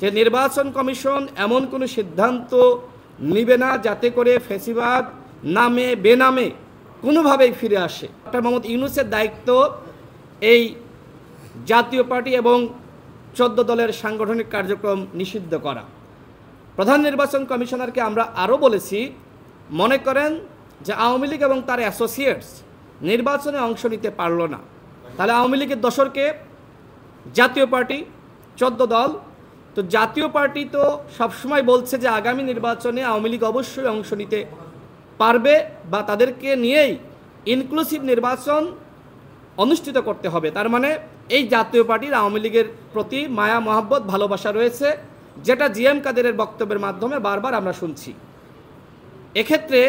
যে নির্বাচন কমিশন এমন কোনো সিদ্ধান্ত নিবে না যাতে করে ফ্যাসিবাদ নামে বেনামে কোনোভাবেই ফিরে আসে। ডক্টর মোহাম্মদ ইউনূসের দায়িত্ব এই জাতীয় পার্টি এবং 14 দলের সাংগঠনিক কার্যক্রম নিষিদ্ধ করা। প্রধান নির্বাচন কমিশনারকে আমরা আরও বলেছি, মনে করেন যে আওয়ামী লীগ এবং তার অ্যাসোসিয়েটস নির্বাচনে অংশ নিতে পারল না, তাহলে আওয়ামী লীগের দোসরকে জাতীয় পার্টি 14 দল। তো জাতীয় পার্টি তো সবসময় বলছে যে আগামী নির্বাচনে আওয়ামী লীগ অবশ্যই অংশ নিতে পারবে বা তাদেরকে নিয়েই ইনক্লুসিভ নির্বাচন অনুষ্ঠিত করতে হবে। তার মানে এই জাতীয় পার্টির আওয়ামী লীগের প্রতি মায়া মহাব্বত ভালোবাসা রয়েছে, যেটা জিএম কাদেরের বক্তব্যের মাধ্যমে বারবার আমরা শুনছি। এক্ষেত্রে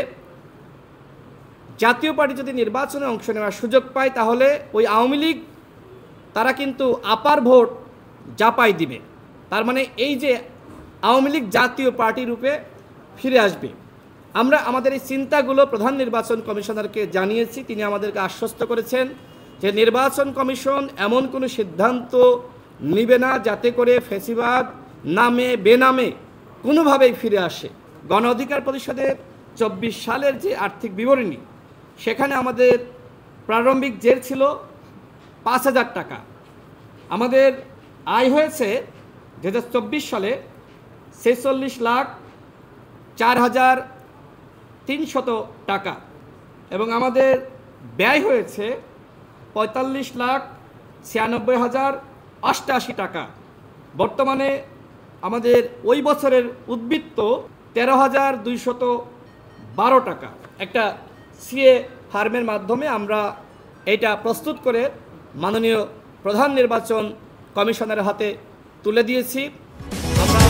জাতীয় পার্টি যদি নির্বাচনে অংশ নেওয়ার সুযোগ পায় তাহলে ওই আওয়ামী লীগ তারা কিন্তু আপার ভোট জাপাই দিবে। তার মানে এই যে আওয়ামী লীগ জাতীয় পার্টি রূপে ফিরে আসবে। আমরা আমাদের এই চিন্তাগুলো প্রধান নির্বাচন কমিশনারকে জানিয়েছি, তিনি আমাদেরকে আশ্বস্ত করেছেন যে নির্বাচন কমিশন এমন কোনো সিদ্ধান্ত নিবে না যাতে করে ফ্যাসিবাদ নামে বেনামে কোনোভাবেই ফিরে আসে। গণ অধিকার পরিষদের 24 সালের যে আর্থিক বিবরণী, সেখানে আমাদের প্রারম্ভিক জের ছিল 5,000 টাকা। আমাদের আয় হয়েছে 2024 সালে 46,04,300 টাকা এবং আমাদের ব্যয় হয়েছে 45,96,88 টাকা। বর্তমানে আমাদের ওই বছরের উদ্বৃত্ত 13,212 টাকা। একটা সিএ ফার্মের মাধ্যমে আমরা এটা প্রস্তুত করে মাননীয় প্রধান নির্বাচন কমিশনারের হাতে তুলে দিয়েছি। আমরা